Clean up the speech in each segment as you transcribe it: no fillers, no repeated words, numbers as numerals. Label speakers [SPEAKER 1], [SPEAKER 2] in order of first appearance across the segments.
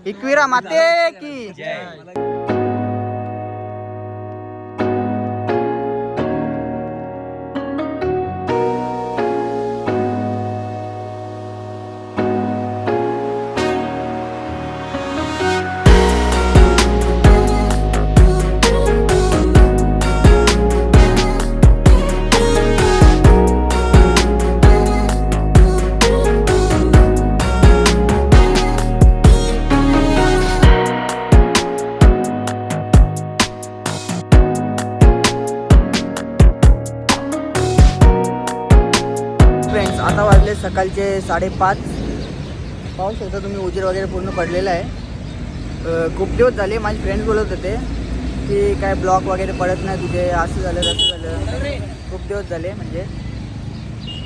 [SPEAKER 1] एकविरा माते की आता वाजले सकाळचे 5:30. पाहू शकता तुम्ही उजेड वगैरे पूर्ण पडलेला आहे. खूप दिवस झाले माझे फ्रेंड्स बोलत होते की काय ब्लॉग वगैरे पडत नाही तुझे, असं झालं तसं झालं. खूप दिवस झाले म्हणजे.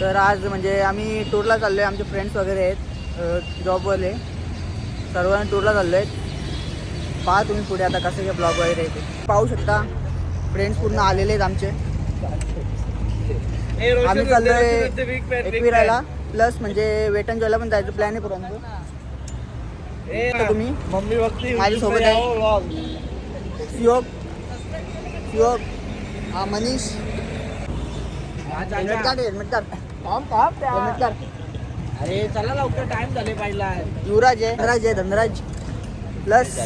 [SPEAKER 1] तर आज म्हणजे आम्ही टूरला चाललो आहे. आमचे फ्रेंड्स वगैरे आहेत जॉबवाले, सर्वांना टूरला चाललो आहेत. पहा तुम्ही पुढे आता कसं काय ब्लॉग वगैरे येते. पाहू शकता फ्रेंड्स पूर्ण आलेले आहेत आमचे. आम्ही चाललोय एकविराला प्लस म्हणजे वेट एंड जॉयला पण जायचं प्लॅन आहे पुरांचं. तुम्ही
[SPEAKER 2] मम्मी बघती
[SPEAKER 1] माझ्यासोबत आहे. शिवक हा मनीष. हेल्मेट काढ.
[SPEAKER 2] अरे चला लवकर टाइम झाले पाहिला.
[SPEAKER 1] युवराज आहे धनराज प्लस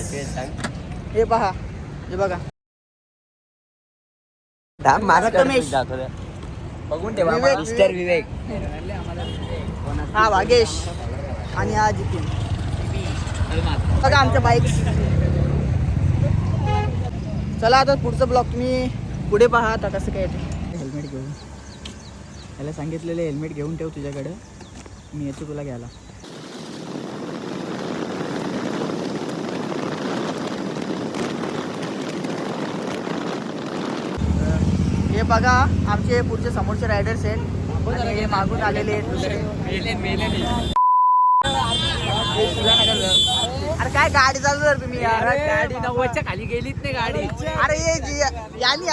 [SPEAKER 1] हे पहा, हे बघा रमेश,
[SPEAKER 2] बघून ठेवा
[SPEAKER 1] विवेक.
[SPEAKER 2] मिस्टर विवेक.
[SPEAKER 1] हा भागेश आणि हा जितीन. बघा आमच्या बाईक. चला आता पुढचा ब्लॉग तुम्ही पुढे पहा आता कसं काय येते. हेल्मेट घेऊन याला सांगितलेलं हेल्मेट घेऊन ठेव तुझ्याकडं, मी येतो तुला घ्यायला. हे बघा आमचे पुढचे समोरचे रायडर्स आहेत आणि हे मागून आलेले आहेत दुसरे. अरे काय गाडी चालू तर तुम्ही यार.
[SPEAKER 2] गाडी 90च्या खाली गेलीच नाही गाडी.
[SPEAKER 1] अरे ये यानी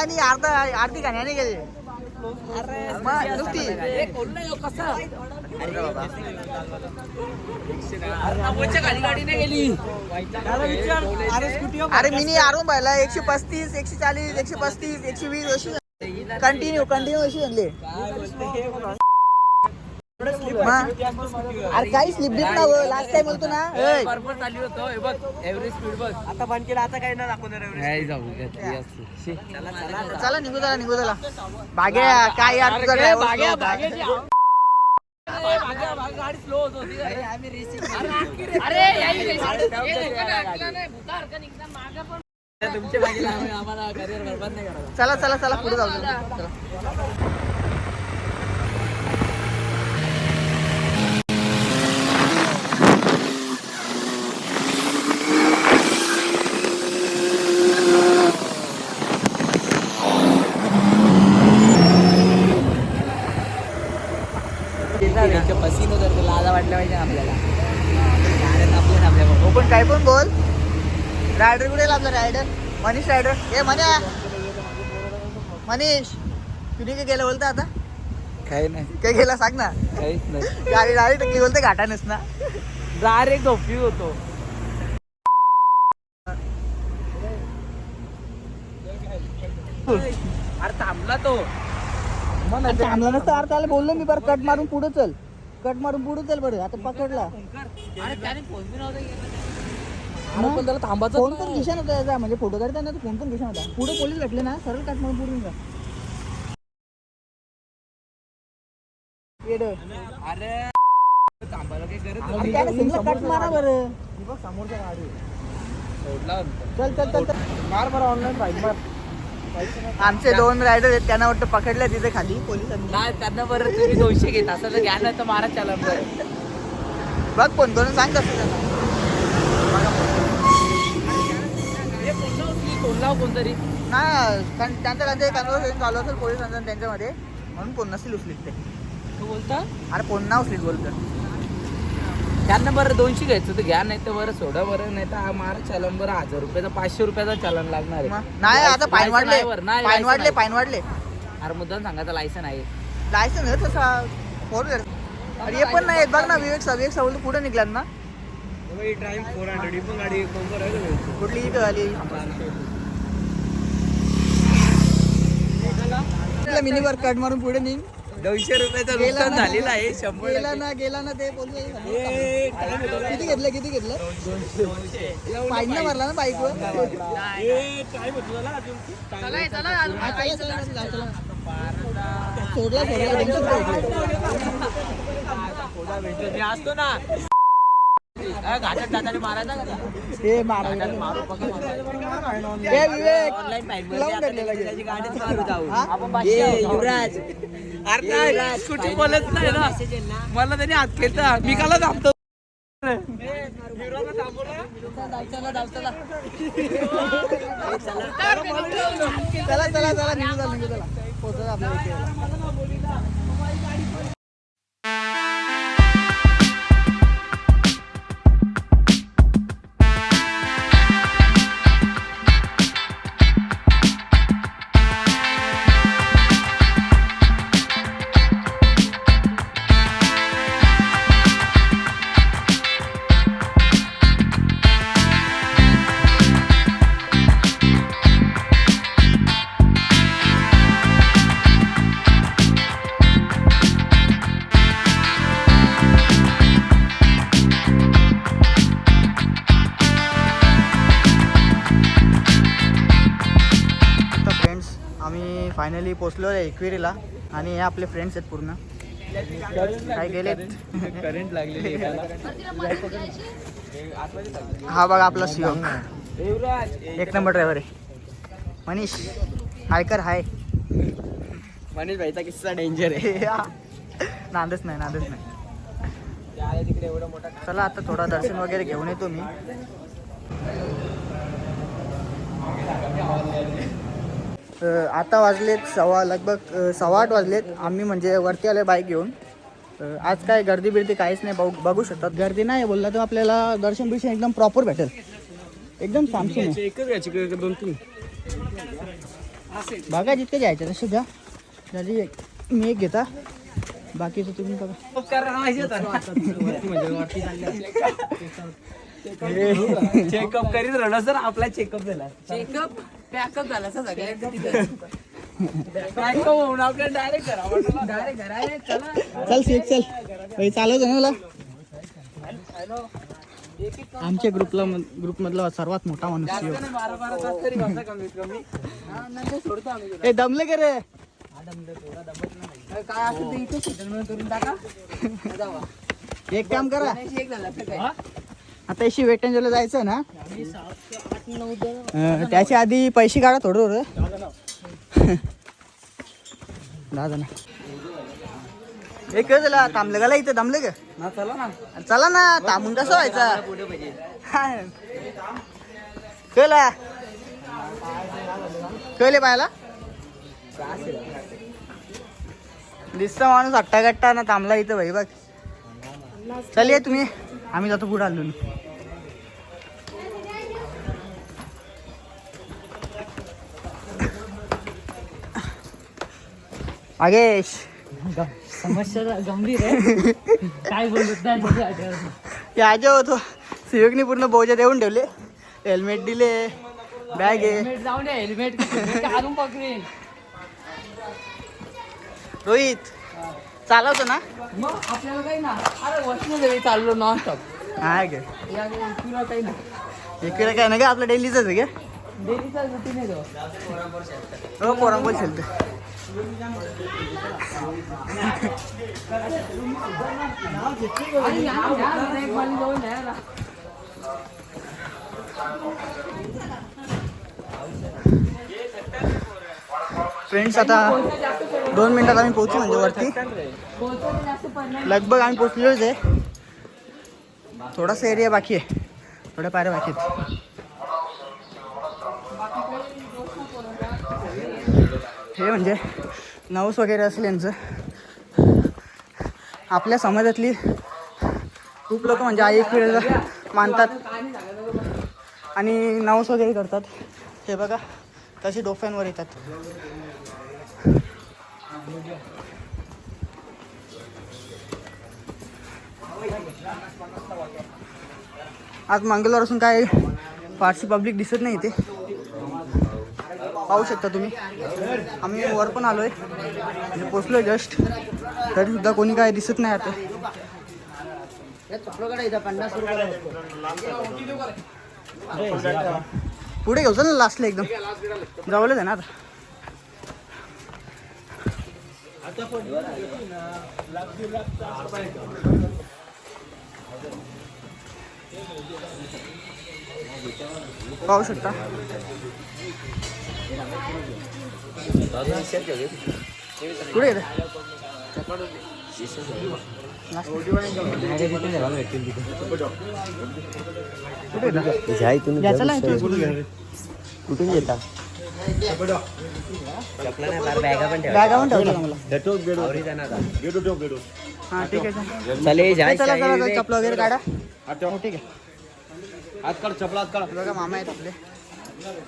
[SPEAKER 1] अर्धी गाण्याने गेले. मग नुसती
[SPEAKER 2] खाली गाडी नाही गेली.
[SPEAKER 1] अरे मिनी आरून पाहिला 135 140 135 120 अशी कंटिन्यू अशी म्हणले. अरे काही स्लिप डिप ना लास्ट टाइम बोलतो ना.
[SPEAKER 2] बरोबर चालू होतो हे बघ एव्हरेज स्पीड बघ. आता बंद केला, आता काही ना दाखवणार.
[SPEAKER 1] चला निघू चला. भाग्या काय यार तुझा driver
[SPEAKER 2] गाडी स्लो होत होती. तुमच्या मागे आम्हाला करिअर बरबाद नाही करायचं.
[SPEAKER 1] चला पुढे जाऊ. चला.
[SPEAKER 2] पसीनो करतो लाजा वाटल्या पाहिजे आपल्याला. आपल्या
[SPEAKER 1] पण काय पण बोल. रायडर कुठे आपला रायडर मनीष रायडर. हे मनीष तुम्ही काय गेलं बोलता आता.
[SPEAKER 2] काही नाही,
[SPEAKER 1] काय गेला सांग ना.
[SPEAKER 2] काहीच नाही.
[SPEAKER 1] गाडी टाकली बोलते घाटानेच ना.
[SPEAKER 2] डायरेक्ट झोपी होतो. अरे थांबला तो.
[SPEAKER 1] थांबला नसतं. अरे त्याला बोललो मी बरं कट मारून पुढे चल बरं. आता पकडला
[SPEAKER 2] अरे त्याने फोन बी नव्हता केला. पण त्याला थांबायचं
[SPEAKER 1] फोन पण दिशा नव्हता याचा. म्हणजे फोटो काढताना फोन पण दिशा नव्हता. पुढे पोलीस भेटले ना सरळ कट मारून पुढे जा.
[SPEAKER 2] अरे थांबायला काही गरज
[SPEAKER 1] कट मारा बरं.
[SPEAKER 2] समोरच्या गाडी
[SPEAKER 1] चल
[SPEAKER 2] मार बरं ऑनलाईन पाहिजे.
[SPEAKER 1] आमचे 2 रायडर आहेत, त्यांना वाटतं पकडल्या तिथे खाली पोलिसांनी.
[SPEAKER 2] नाही त्यांना बरं तुम्ही 200 घेत असं तर घ्या, नाही तर मारा चला.
[SPEAKER 1] बघ फोन करून सांग कसं त्यांना.
[SPEAKER 2] फोन लाव कोणतरी.
[SPEAKER 1] नाही त्यांचं काहीतरी कन्व्हर्सेशन चालू असेल पोलिसांचं त्यांच्यामध्ये, म्हणून फोन नसतील उचलीत ते.
[SPEAKER 2] तू बोलता
[SPEAKER 1] अरे फोन ना उचलीत बोलतं.
[SPEAKER 2] त्यांना बरं 200 घ्यायचं तर घ्या, नाही तर बरं सोडा. बरं नाही तर मारा चलन. बरं 1000 रुपयाचा 500 रुपयाचा चलन लागणार आहे.
[SPEAKER 1] नाही आता फाईन वाढले.
[SPEAKER 2] अरे मुद्दाम सांगायचं लायसन आहे.
[SPEAKER 1] लायसन आहे तसा 4 व्हीलर. अरे हे पण नाही बघ ना. विवेक सवल पुढे निघलात ना. कुठली इथं आली मिनी वर कट मारून पुढे निघ.
[SPEAKER 2] 200 रुपयाचं
[SPEAKER 1] गेला
[SPEAKER 2] नुकसान
[SPEAKER 1] ना.
[SPEAKER 2] झालेलं आहे 100
[SPEAKER 1] गेला ना ते बोलतो किती घेतलं पाहिजे ना मारला ना बाईकवर. सोडला
[SPEAKER 2] असतो ना घाटात जाताना मारायचा का?
[SPEAKER 1] हे मारायला
[SPEAKER 2] मारू बघा
[SPEAKER 1] हे विवेक
[SPEAKER 2] ऑनलाईन
[SPEAKER 1] लावून टाकलेला गेला.
[SPEAKER 2] गाडीच मारू जाऊ
[SPEAKER 1] हा?
[SPEAKER 2] आपण
[SPEAKER 1] ये,
[SPEAKER 2] युवराज अरे कुठे बोलत नाही ना मला त्यांनी हात केलता मी काला थांबतो
[SPEAKER 1] चला निघू चला पोहोचला आपल्या इथे. आम्ही फायनली पोचलो आहे एकविरीला आणि हे आपले फ्रेंड्स आहेत पूर्ण. काय गेलेत
[SPEAKER 2] करंट लागलेली
[SPEAKER 1] हा बघा आपला शिवम एक नंबर ड्रायव्हर आहे. मनीष हायकर हाय.
[SPEAKER 2] मनीष भाईचा किस्सा डेंजर आहे
[SPEAKER 1] नांदच नाही
[SPEAKER 2] तिकडे एवढा मोठा
[SPEAKER 1] चला आता थोडा दर्शन वगैरे घेऊन येतो मी. आता वाजलेत लगभग 7:15 वाजलेत. आम्ही म्हणजे वरती आले बाईक घेऊन. आज काय गर्दी बिर्दी काहीच नाही. बघू शकतात गर्दी नाही बोलला तर आपल्याला दर्शन बिर्शन एकदम प्रॉपर भेटेल. एकदम सामसून आहे.
[SPEAKER 2] एकच घ्यायची 2-3
[SPEAKER 1] बघा जितके घ्यायचे तसे घ्या. त्याची मी एक घेता बाकीचं तुम्ही बघा.
[SPEAKER 2] चेकअप करीत राहणार सर. आपला चेकअप झाला चेकअप पॅकअप झाला सगळ्या होऊन आपल्या डायरेक्ट
[SPEAKER 1] चल सीट चल चालवतो ना मला. आमच्या ग्रुपमधला सर्वात मोठा माणूस हे दमले का रे.
[SPEAKER 2] काय असं ते इथे करून टाका.
[SPEAKER 1] एक काम करा आता इशी वेट एंजॉयला जायचं ना. त्याच्या आधी पैसे काढा थोडं दादा ना. एक झाला थांबलं का इथं दमले का. चला ना थांबून कसं व्हायचा कळले पाहायला दिसतं माणूस हट्टा गट्टा ना थांबला इथं भाई बघ. चल ये तुम्ही आम्ही जातो पुढे आलो. आगेश
[SPEAKER 2] समस्या गंभीर आहे काय बोलत नाही.
[SPEAKER 1] याच्या होतो सिविकनी पूर्ण बोजा देऊन ठेवले. हेल्मेट दिले बॅग आहे.
[SPEAKER 2] जाऊन हेल्मेट काढून पकडेन.
[SPEAKER 1] रोहित चालवतो ना
[SPEAKER 2] मग आपल्याला काही ना अरे वसनं चाललो नॉन स्टॉप
[SPEAKER 1] हा गे
[SPEAKER 2] तुला काही ना
[SPEAKER 1] इकडे काय नाही का आपलं डेलीच आहे का.
[SPEAKER 2] डेलीचा रुटीन आहे तो.
[SPEAKER 1] हो पोरांबोल खेळतो. फ्रेंड्स आता 2 मिनिटात आम्ही पोहोचू म्हणजे वरती. लगभग आम्ही पोहोचलोच आहे. थोडासा एरिया बाकी आहे. थोड्या पायऱ्या बाकी आहेत. हे म्हणजे नवस वगैरे असेल यांचं. आपल्या समाजातली खूप लोक म्हणजे आई पिढीला मानतात आणि नवस वगैरे करतात. हे बघा कसे डोफ्यांवर येतात. आज मंगळवार असून काय फारशी पब्लिक दिसत नाही इथे, पाहू शकता तुम्ही. आम्ही वर पण आलोय, म्हणजे पोचलोय जस्ट, तरी सुद्धा कोणी काय दिसत नाही आता. पुढे घेऊ चल ना, लास्टला एकदम जवळच आहे ना आता. पाहू शकता पुढे येते.
[SPEAKER 3] कुठून येता
[SPEAKER 1] बॅगा पण ठेवतो मला. हा ठीक आहे, चला चला चपला वगैरे काढा. हो ठीक आहे.
[SPEAKER 3] हात काढ, चपला हात काढ.
[SPEAKER 1] बघा मामा आहेत आपले.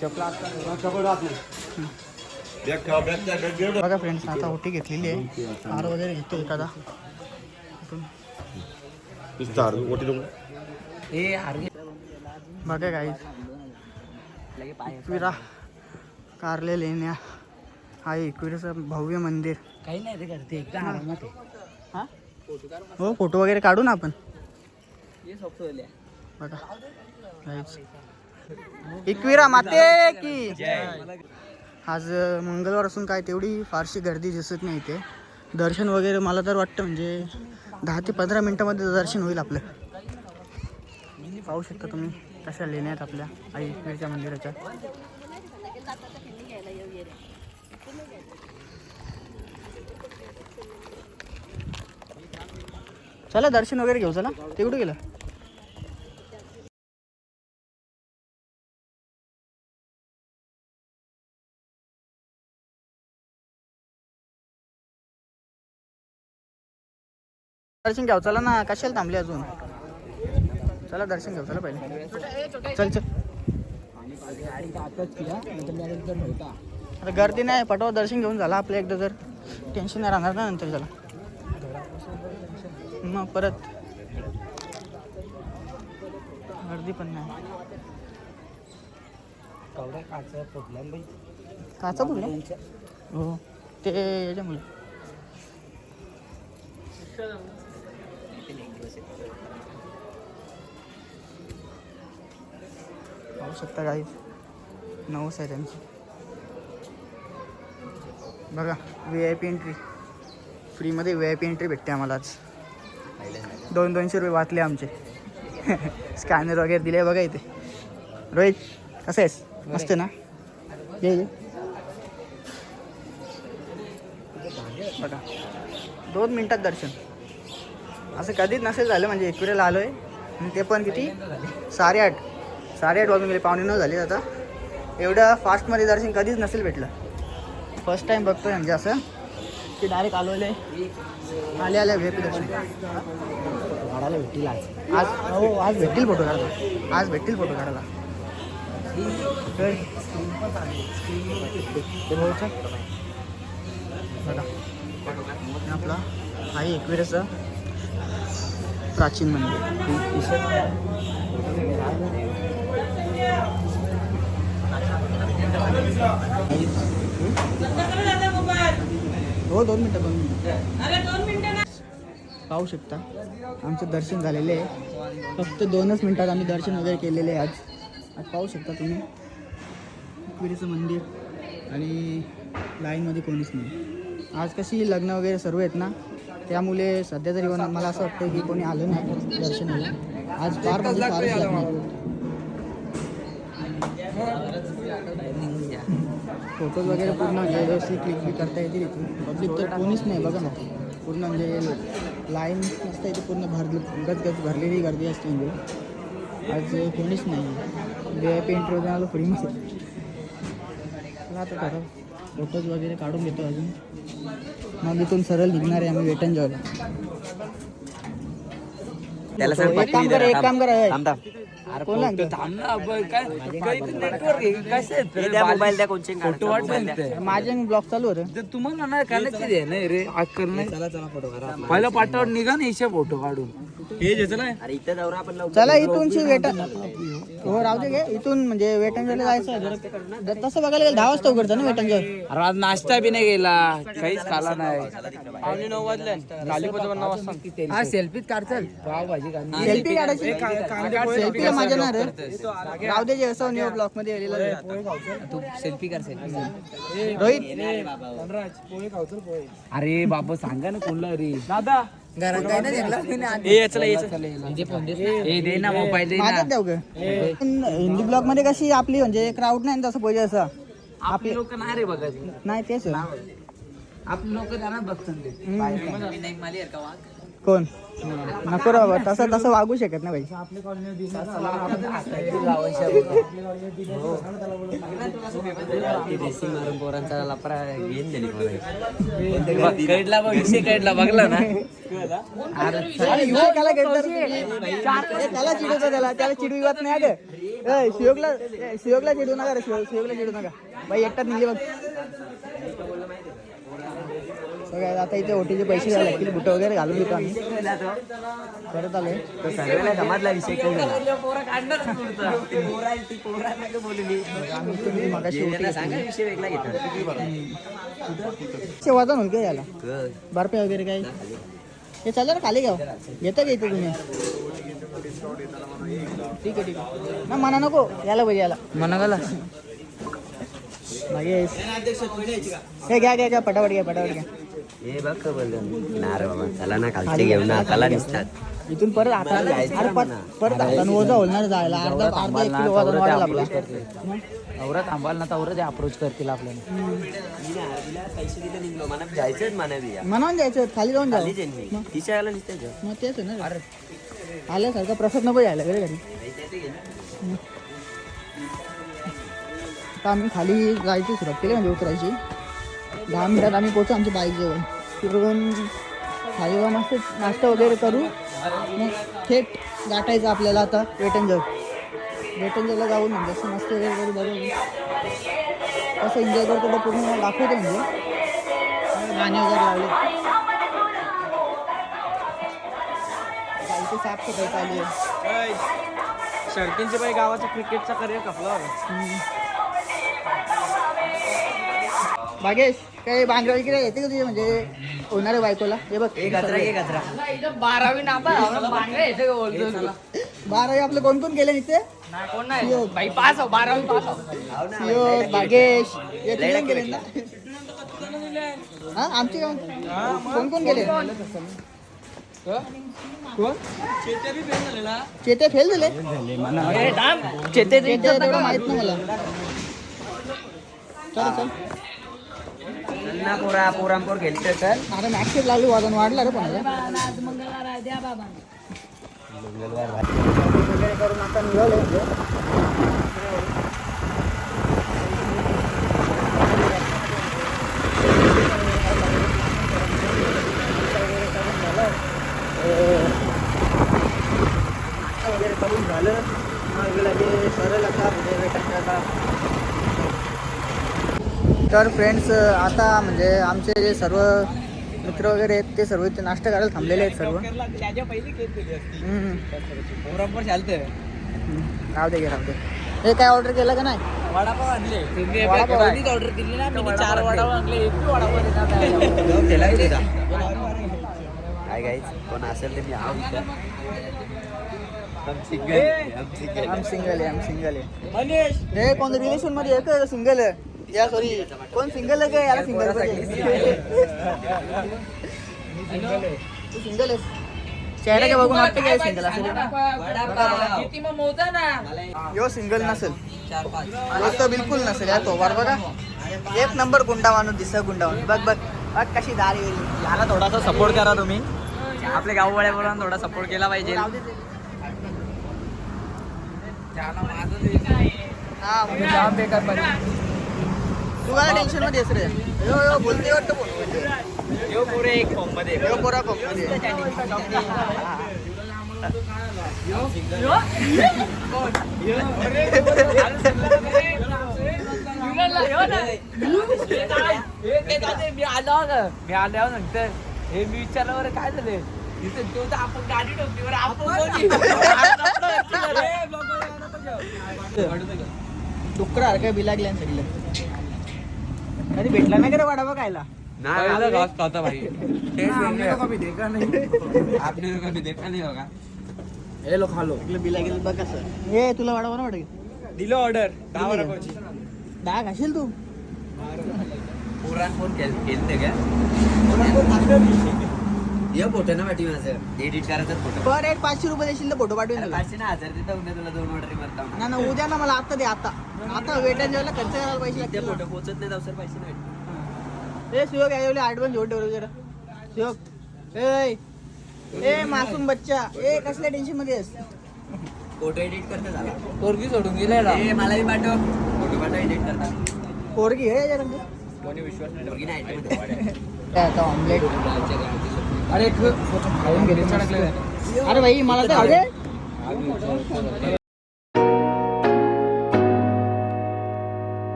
[SPEAKER 3] चपला हात काढ, चपला हात नाही.
[SPEAKER 1] बघा फ्रेंड्स, आता ओटी घेतलेली आहे. हार वगैरे घेतो एखादा. बघा काही एकविरा कारले लेण्या आहे. एकविराचं भव्य मंदिर.
[SPEAKER 2] काही नाही रे करते एकदा आरामात आहे.
[SPEAKER 1] हा हो, फोटो वगैरे काढू ना आपण. बघा काहीच. एकविरा माते की आज मंगळवार असून काय तेवढी फारशी गर्दी दिसत नाही इथे. दर्शन वगैरे मला तर वाटतं म्हणजे 10 ते 15 मिनटामध्ये दर्शन होईल आपलं. पाहू शकता तुम्ही कशा लेण्यात आपल्या आई एकविरच्या मंदिराच्या. चला दर्शन वगैरे घेऊ. चला ते कुठे गेलं. दर्शन घ्याव चला ना, कशाला थांबले अजून. चला दर्शन घेऊ, चला पहिले. चल चल, आता गर्दी नाही, पटवा दर्शन घेऊन झाला आपलं एकदा, तर टेन्शन नाही राहणार ना नंतर. चला मग परत गर्दी पण नाही. काचा बोलला हो, ते याच्यामुळे. पाहू शकता काही नवस आहे त्यांची. बघा VIP एंट्री, फ्रीमध्ये VIP एंट्री भेटते आम्हाला आज. 200 रुपये वाचले आमचे. स्कॅनर वगैरे दिले बघा इथे. रोहित कसं आहेस, मस्त ना. ये बघा 2 मिनिटात दर्शन. असं कधीच नसेल झालं, म्हणजे एकविरेला आलो आहे आणि ते पण किती 8:30 वाजून गेले, 8:45 झाले. आता एवढं फास्टमध्ये दर्शन कधीच नसेल भेटलं. फर्स्ट टाईम बघतोय म्हणजे असं की डायरेक्ट आलोले आल्या VIP दर्शन काढायला भेटतील आज. हो आज भेटतील फोटो काढायला, आज भेटतील फोटो काढायला. बघा आपला आई एकविरेचं प्राचीन मंदिर. हो 2 मिनटं. पाहू शकता आमचं दर्शन झालेलं आहे. फक्त 2च मिनटात आम्ही दर्शन वगैरे केलेले आहे आज पाहू शकता तुम्ही. एकविरेचं मंदिर आणि लाईनमध्ये कोणीच नाही. आज कशी लग्न वगैरे सर्व आहेत ना, त्यामुळे सध्या तरी मला असं वाटतं की कोणी आलं नाही दर्शनाला आज. फार म्हणजे फारच लग्न. फोटोज वगैरे पूर्ण म्हणजे व्यवस्थित क्लिक करता येतील इथे. पब्लिक तर कोणीच नाही बघा ना, पूर्ण म्हणजे लाईन नसतं इथे, पूर्ण गजगज भरलेली गर्दी असते. म्हणजे आज कोणीच नाही. VIP एंट्री आलो फ्रीमध्ये. चला आता करा फोटोज वगैरे काढून घेतो अजून, मग इथून सरळ निघणार आहे आम्ही वेट एंड जॉयला. एक काम करा कोण माझे ब्लॉग चालू होते.
[SPEAKER 2] तुम्हाला नाही करायची नाही रे, आज कर नाही. पहिला पाटावर निघा ना, इशा फोटो काढून.
[SPEAKER 3] हे ज्याचं नाही
[SPEAKER 4] अरे इथं जाऊ आपण लवकर.
[SPEAKER 1] चला इथूनची वेटन हो राहू दे गे इथून म्हणजे वेटनजरला जायचं आहे जर तसं बघायला गेलं 10 वाजता उघडतं ना वेटनजर.
[SPEAKER 2] अरे आज नाश्ता बी नाही गेला काहीच खाला नाही.
[SPEAKER 3] 9:30 वाजले खाली 9 वाजता
[SPEAKER 2] हा सेल्फीत काढचल पाव भाजी
[SPEAKER 1] सेल्फी काढायची सेल्फीला मजा नाही रे. राहू दे जे असं न्यू ब्लॉक मध्ये गेलेलं
[SPEAKER 2] तू सेल्फी कर सेल्फी.
[SPEAKER 1] रोहित
[SPEAKER 2] अरे बाबा सांगा ना कोणला रे दादा घरात काही नाही दे ना मोबाईल दे
[SPEAKER 1] माझ्यात
[SPEAKER 2] ना.
[SPEAKER 1] द्याव ग हिंदी ब्लॉक मध्ये कशी आपली म्हणजे क्राऊड नाही ना तसं पाहिजे असं
[SPEAKER 2] आपले लोक नाही रे बघत
[SPEAKER 1] नाही तेच आहे.
[SPEAKER 2] आपले लोक त्यांना बघतात.
[SPEAKER 1] कोण नको रे बाबा तसं तसं वागू शकत नाही भाई.
[SPEAKER 4] ड्रेसिंग मारून पोरांचा लफडा घेऊन दिली
[SPEAKER 2] कळला बघ विषय कळला बघला ना.
[SPEAKER 1] अरे विषय त्याला त्याला चिडवतो त्याला चिडवी बात नाही अगं. शिवकला चिडू नका रे शिवकला चिडू नका बाई एकटाच निघले बघ. सगळ्यात आता इथे ओटीचे पैसे झाले लागतील बुट वगैरे घालून देतो आम्ही परत आलोय.
[SPEAKER 4] सर्वेला समाजला विषय काय झाला
[SPEAKER 1] आम्ही तुम्ही मगाशी ओटी
[SPEAKER 4] सांगा विषय वेगळा घेतात
[SPEAKER 1] वजन होईल काय याला बर्फी वगैरे काय हे चाललं ना खाली घ्याव घेतं का इथे तुम्ही. ठीक आहे ना मना नको याला पाहिजे याला
[SPEAKER 2] मना गेला
[SPEAKER 1] मागे हे घ्या पटापट घ्या घ्या.
[SPEAKER 4] हे बघ का बोललं ना रे बाबा चला ना खालचे घेऊन ना हाताला दिसतात.
[SPEAKER 1] इथून परत परत हातानं ओझा होणार जायला अर्धा 1 किलो वजन वाढेल आपला.
[SPEAKER 2] औरत थांबाल ना तर ते अप्रोच करतील आपल्याला.
[SPEAKER 4] पैसे दिले निघलो मला जायचंच म्हणावी
[SPEAKER 1] मनावून जायचं खाली जाऊन जाऊ
[SPEAKER 4] तिच्या याला दिसतंय
[SPEAKER 1] मग तेच आहे ना अरे आल्यासारखं प्रसाद नको यायला घरी घरी. आता आम्ही खाली जायची सुरुवात केली म्हणजे उतरायची 10 मिनिटात आम्ही पोहोचू आमच्या बाईक जवळ. फिरून खाली जाऊन मस्त नाश्ता वगैरे करू मग थेट गाठायचं आपल्याला आता वेटनजरला जाऊन म्हणजे असं मस्त वगैरे करू बघू कसं एन्जॉय करतो पूर्ण दाखवतो म्हणजे गाणे वगैरे लावले. इथे साफसफाई चालू आहे.
[SPEAKER 3] शर्टींचे बाई गावाचा क्रिकेटचा करिअर खपला
[SPEAKER 1] भागेश काही भांडवल इकडे येते का तुझे म्हणजे होणाऱ्या बायकोला हे बघ
[SPEAKER 2] 12वी नापा
[SPEAKER 1] 12वी आपलं कोण कोण गेले इथे
[SPEAKER 2] कोण नाही बाई पास 12वी पास
[SPEAKER 1] भागेश हे तिघं गेले ना हा आमचे कोण कोण गेले कोण चेते फेल झाले
[SPEAKER 2] चेते
[SPEAKER 1] तेवढं माहित नाही मला. चल चल
[SPEAKER 4] ना पोरांपोर गेली तर चल.
[SPEAKER 1] अरे मॅक्सिस लागली वजन वाढलं रे पण वगैरे करून आता निघालो वगैरे करून झालं मग लगे सरळ आता म्हणजे वेटनजरला. तर फ्रेंड्स आता म्हणजे आमचे जे सर्व मित्र वगैरे आहेत ते सर्व इथे नाश्ता करायला थांबलेले आहेत सर्व. राहू दे हे काय ऑर्डर केलं का नाही
[SPEAKER 2] वडापाव आणले
[SPEAKER 1] वडापाव आहे.
[SPEAKER 2] ऑर्डर दिली ना मी 4 वडापाव आणले 1 वडापाव
[SPEAKER 4] काय गाईच कोण असेल ते मी आहो इथं. हम सिंगल आहे हे कोण रिलेशन मध्ये आहे का सिंगल आहे या सॉरी कोण सिंगल आहे का याला सिंगल तू सिंगल आहे चेहरा का बघून वाटतं काय सिंगल असेल यो सिंगल नसेल यो तर बिलकुल नसेल या तो बघा 1 नंबर गुंडा माणूस दिसत गुंडा माणूस बघ कशी दारी
[SPEAKER 3] याला थोडासा सपोर्ट करा तुम्ही आपल्या गाववाड्या बोलांना थोडा सपोर्ट केला पाहिजे.
[SPEAKER 1] हा जाम बेकार पाहिजे तू काय टेन्शन मध्ये रे यो बोलते वाटतं बोल
[SPEAKER 3] यो पुरे एक फॉर्म मध्ये
[SPEAKER 1] यो पोरा फॉर्म मध्ये
[SPEAKER 2] मी आल्यावर सांगतो हे मी विचारलं बरं काय झालं इथे तो तर आपण गाडी ठोकली बरं आपण
[SPEAKER 1] डुक्कर काय बिलागल्या सगळं कधी भेटला नाही का रे वडापाव खायला बिला गेलं बघ कसं ए तुला वडापाव ना वाटेल
[SPEAKER 3] दिलं ऑर्डर 10 वडापावची.
[SPEAKER 1] डाग असेल तू
[SPEAKER 4] पुराण फोन केलते का ये फोटो ना पाठी माझं एडिट करायचं फोटो
[SPEAKER 1] पर हेड 500 रुपये देशील तर फोटो पाठवून तुला
[SPEAKER 4] 500 ना 1000 देता उद्या तुला 2 ऑर्डर मारता
[SPEAKER 1] ना ना उद्या ना मला आता दे आता वेट अँड जेवायला खर्च करायला पैसे
[SPEAKER 4] ते
[SPEAKER 1] लागतील
[SPEAKER 4] फोटो पोचत नाही जाऊ सर पैसे नाही
[SPEAKER 1] ए सुयोग यायला ॲडव्हान्स जोड ठेवलं जरा सुयोग ए मासूम बच्चा ए कसल्या टेन्शन मध्ये आहेस
[SPEAKER 4] फोटो एडिट करता झाला
[SPEAKER 2] पोरगी सोडून गेलाय
[SPEAKER 4] ए मला बी पाठव फोटो पाठव एडिट करता
[SPEAKER 1] पोरगी आहे याच्या
[SPEAKER 4] कोणी विश्वास नाही ठेवला नाही
[SPEAKER 1] आता ऑमलेट अरे खाऊन घेते अरे भाई मला तर